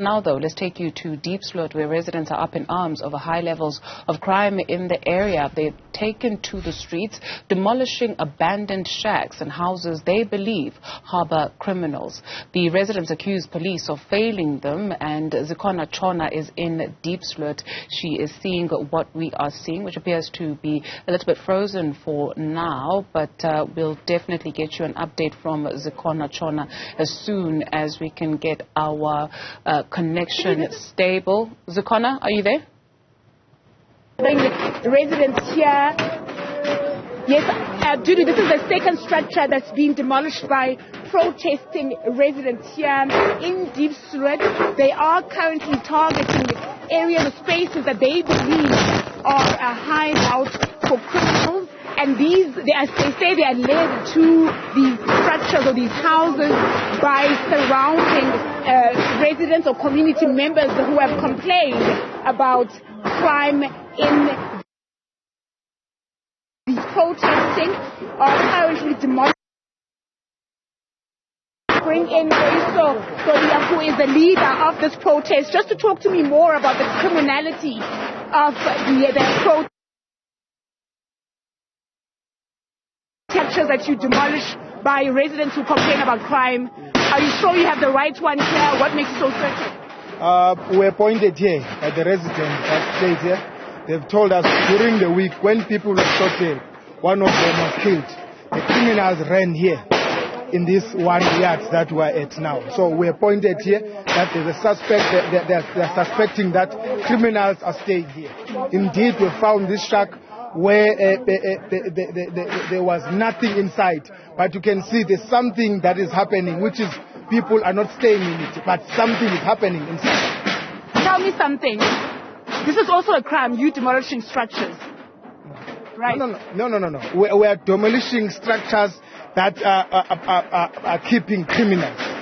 Now, though, let's take you to Diepsloot, where residents are up in arms over high levels of crime in the area. They've taken to the streets, demolishing abandoned shacks and houses they believe harbour criminals. The residents accuse police of failing them, and Zikhona Tshona is in Diepsloot. She is seeing what we are seeing, which appears to be a little bit frozen for now, but we'll definitely get you an update from Zikhona Tshona as soon as we can get our connection stable. Zikhona, are you there? The residents here. Yes, Judy, this is the second structure that's been demolished by protesting residents here in Diepsloot. They are currently targeting areas or spaces that they believe are a hideout for criminals. And they say they are led to these structures or these houses by surrounding residents or community members who have complained about crime in these protesting are currently demolishing. Bring in Soria, who is the leader of this protest, just to talk to me more about the criminality of the protest. Structures that you demolish by residents who complain about crime. Are you sure you have the right one here? What makes you so certain? We're appointed here by the residents that stayed here. They've told us during the week when people were shot here, one of them was killed. The criminals ran here in this one yard that we're at now. So we're appointed here that there's a suspect. They're suspecting that criminals are staying here. Indeed, we found this shack where there was nothing inside, but you can see there's something that is happening, which is people are not staying in it, but something is happening inside. Tell me something. This is also a crime, you demolishing structures, right? No. We are demolishing structures that are keeping criminals.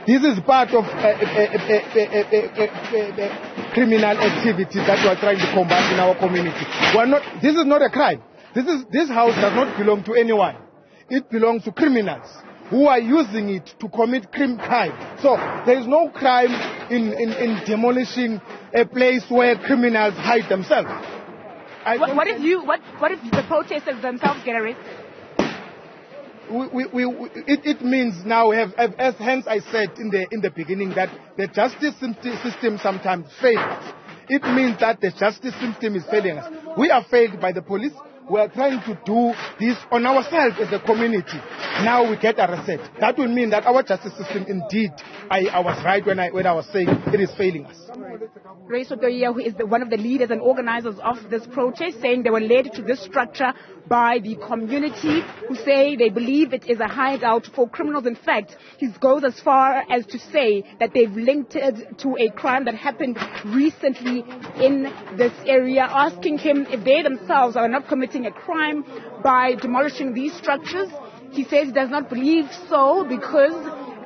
This is part of criminal activity that we are trying to combat in our community. This is not a crime. This house does not belong to anyone. It belongs to criminals who are using it to commit crime. So there is no crime in demolishing a place where criminals hide themselves. What if the protesters themselves get arrested? It means now hence I said in the beginning that the justice system sometimes fails. It means that the justice system is failing us. We are failed by the police. We are trying to do this on ourselves as a community. Now we get arrested. That will mean that our justice system, indeed, I was right when I was saying it is failing us. Ray Sotoria, who is one of the leaders and organizers of this protest, saying they were led to this structure by the community, who say they believe it is a hideout for criminals. In fact, he goes as far as to say that they've linked it to a crime that happened recently in this area, asking him if they themselves are not committing a crime by demolishing these structures. He says he does not believe so because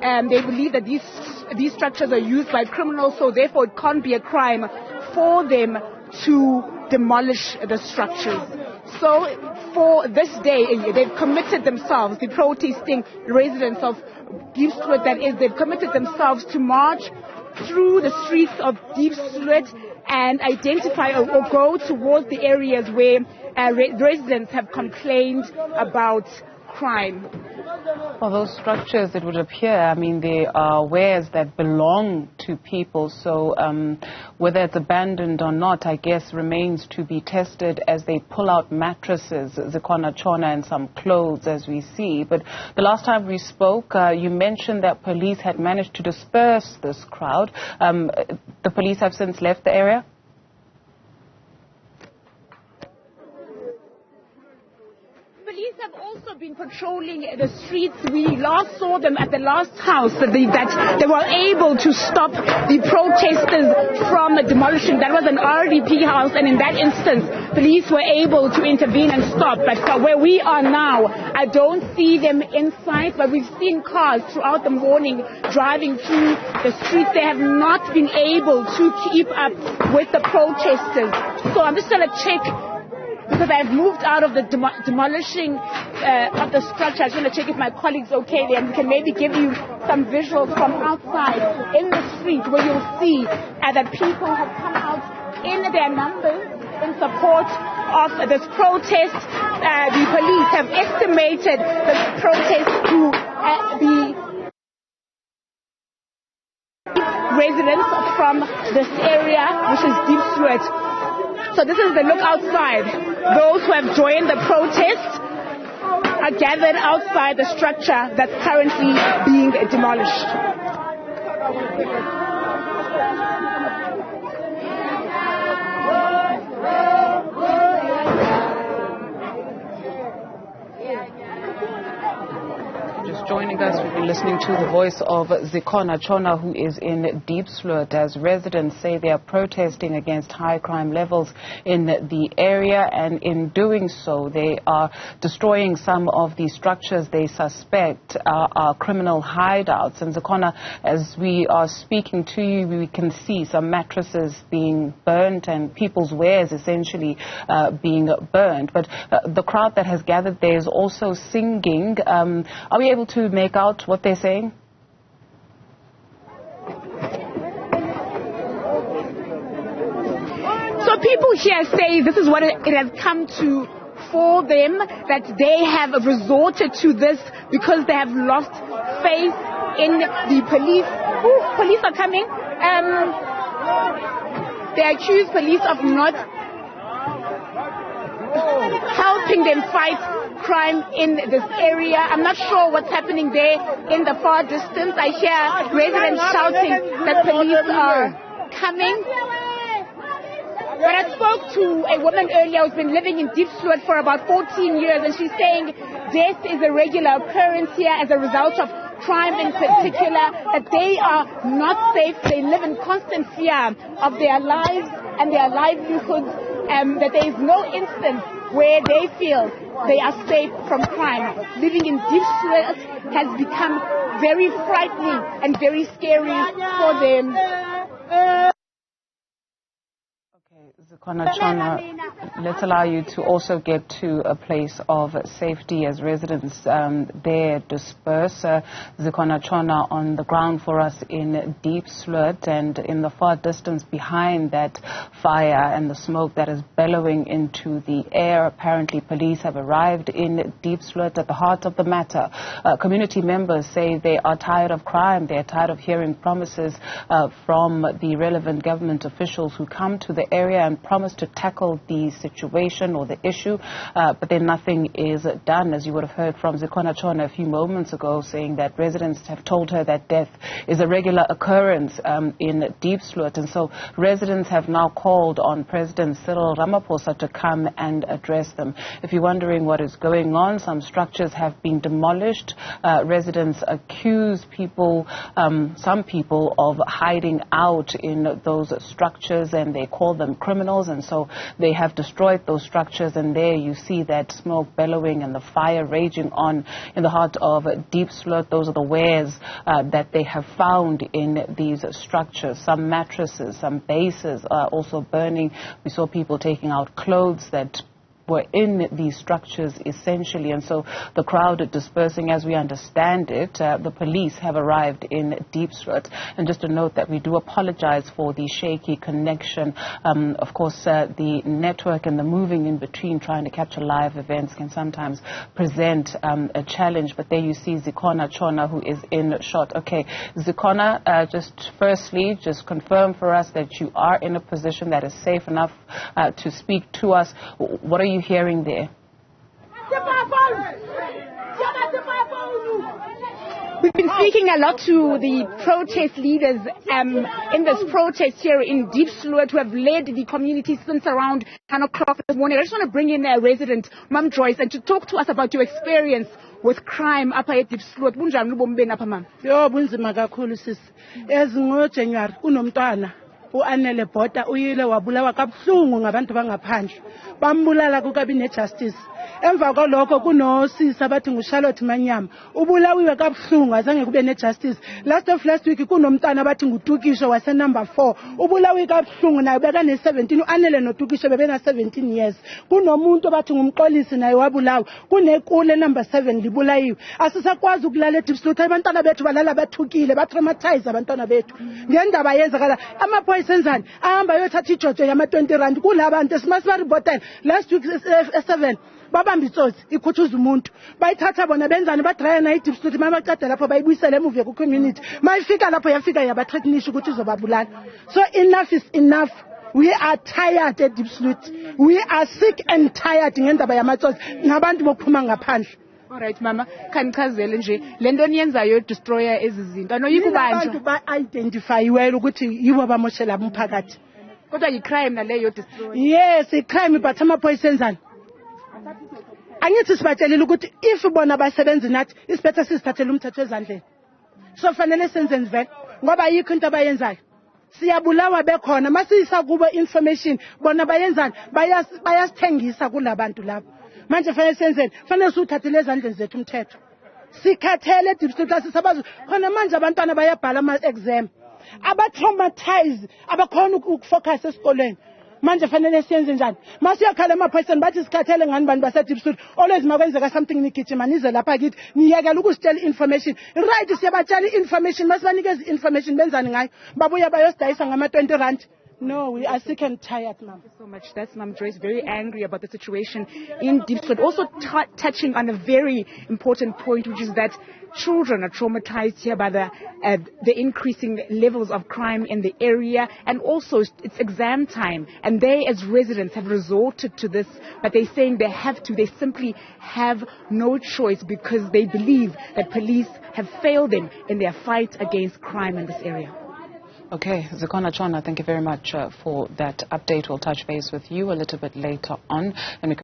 they believe that these structures are used by criminals, so therefore it can't be a crime for them to demolish the structures. So for this day, they've committed themselves, the protesting residents of Diepsloot, that is, they've committed themselves to march through the streets of Diepsloot and identify or go towards the areas where residents have complained about crime. Well, those structures, it would appear, I mean, they are wares that belong to people, so whether it's abandoned or not, I guess, remains to be tested as they pull out mattresses, Zikhona Tshona, and some clothes, as we see. But the last time we spoke, you mentioned that police had managed to disperse this crowd. The police have since left the area? Police have also been patrolling the streets. We last saw them at the last house that they were able to stop the protesters from demolishing. That was an RDP house, and in that instance, police were able to intervene and stop. But where we are now, I don't see them inside, but we've seen cars throughout the morning driving through the streets. They have not been able to keep up with the protesters. So I'm just going to check because I've moved out of the demolishing of the structure. I just want to check if my colleagues okay there, and we can maybe give you some visuals from outside in the street where you'll see that people have come out in their numbers in support of this protest. The police have estimated this protest to be residents from this area, which is Diepsloot. So this is the look outside. Those who have joined the protest are gathered outside the structure that's currently being demolished. Joining us, we've been listening to the voice of Zikhona, Tshona, who is in Diepsloot, as residents say they are protesting against high crime levels in the area, and in doing so they are destroying some of the structures they suspect are criminal hideouts. And Zikhona, as we are speaking to you, we can see some mattresses being burnt and people's wares essentially being burned. But the crowd that has gathered there is also singing. Are we able to make out what they're saying? So people here say this is what it has come to for them, that they have resorted to this because they have lost faith in the police. Ooh, police are coming. They accuse police of not helping them fight crime in this area. I'm not sure what's happening there in the far distance. I hear residents shouting that police are coming. But I spoke to a woman earlier who's been living in Diepsloot for about 14 years, and she's saying death is a regular occurrence here as a result of crime in particular, that they are not safe. They live in constant fear of their lives and their livelihoods, that there is no instance where they feel they are safe from crime. Living in Diepsloot has become very frightening and very scary for them. Zikhona, Tshona, let's allow you to also get to a place of safety as residents there disperse. Zikhona, Tshona on the ground for us in Diepsloot, and in the far distance behind that fire and the smoke that is bellowing into the air. Apparently police have arrived in Diepsloot. At the heart of the matter, community members say they are tired of crime. They are tired of hearing promises from the relevant government officials who come to the area and promised to tackle the situation or the issue, but then nothing is done, as you would have heard from Zikhona, Tshona a few moments ago, saying that residents have told her that death is a regular occurrence in Diepsloot. And so residents have now called on President Cyril Ramaphosa to come and address them. If you're wondering what is going on, some structures have been demolished. Residents accuse people, some people, of hiding out in those structures, and they call them criminals, and so they have destroyed those structures. And there you see that smoke bellowing and the fire raging on in the heart of Diepsloot. Those are the wares that they have found in these structures. Some mattresses, some bases are also burning. We saw people taking out clothes that were in these structures essentially, and so the crowd dispersing as we understand it. The police have arrived in Diepsloot, and just to note that we do apologize for the shaky connection. Of course, the network and the moving in between trying to capture live events can sometimes present a challenge, but there you see Zikhona, Tshona, who is in shot. Okay, Zikhona, just firstly, just confirm for us that you are in a position that is safe enough to speak to us. What are you hearing there? We've been speaking a lot to the protest leaders in this protest here in Diepsloot, who have led the community since around 10 o'clock this morning. I just want to bring in a resident, Ma'am Joyce, and to talk to us about your experience with crime up at Diepsloot. Bunjani ubomi benu apha, ma'am? Yo bunzima kakhulu sisi. Ezingo January kunomntwana uanele bhota uyile wabulawa kabuhlungu ngabantu bangaphandle bambulala kukabinet justice emva kwalokho kunosisi abathi nguCharlotte Manyama ubulawiwe kabuhlungu azange kube nejustice last week kunomntana abathi nguTukisho wase number 4 ubulawi kabuhlungu naye beka ne17 uanele noTukisho bebena 17 years kunomuntu abathi ngumxolisi naye wabulawa kunekule number 7 libulayiwe asisakwazi ukulala eDipsloot abantwana bethu balala bathukile batraumatize abantwana bethu ngendaba yenzakala amaphoyisa enzani ahamba yothatha ijojo yama 20 rand kulabantu simasibaribotel last week 7 babamba itsotsi ikhuthuza umuntu bayithatha bona benzani badraya na iDipsloot mabaqeda lapho bayibuyisela emuva ku community mayifika lapho yafika yabathreatenish ukuthi izobabulala so enough is enough. We are tired at Diepsloot. We are sick and tired ngendaba yamatsotsi nabantu bokuphuma ngaphandle. Alright mama, kanichazele nje lento niyenzayo destroyer ezizinto anoyikubanjwa abantu ba-identifyiwe ukuthi yibo bamoshela umphakathi kodwa yi-crime naleyo destroyer. Yes, i-crime but amaphoyisa enzani angithi sibatshelile ukuthi if bona basebenzi nathi isibethe sizithathele umthetho ezandleni so fanele senzeni vele ngoba yikho into abayenzayo siyabulawa bekhona masiyisa kubo information bona bayenzani bayasithengisa kulabantu labo manje fanele senzeni fanele suthathele ezandleni zethu umthetho sikhathele Dipsloot sisabazi khona manje abantwana bayabhala ama-exam aba-traumatize abakhona ukufocus esikoleni manje fanele siyenze njani masiyakhala emaphoyiseni bathi sikhathele ngani bantu baseDipsloot always makwenzeka something nigijima nize lapha kithi niyekela ukusitshela information right siyabatshela information masibanikeza information benzani ngayo babuya bayosidayisa ngama 20 rand. No, we are sick and tired, ma'am. Thank you so much. That's Ma'am Joyce, very angry about the situation in Diepsloot. Also touching on a very important point, which is that children are traumatized here by the increasing levels of crime in the area, and also it's exam time, and they as residents have resorted to this, but they're saying they simply have no choice because they believe that police have failed them in their fight against crime in this area. Okay, Zikhona, Tshona, thank you very much for that update. We'll touch base with you a little bit later on.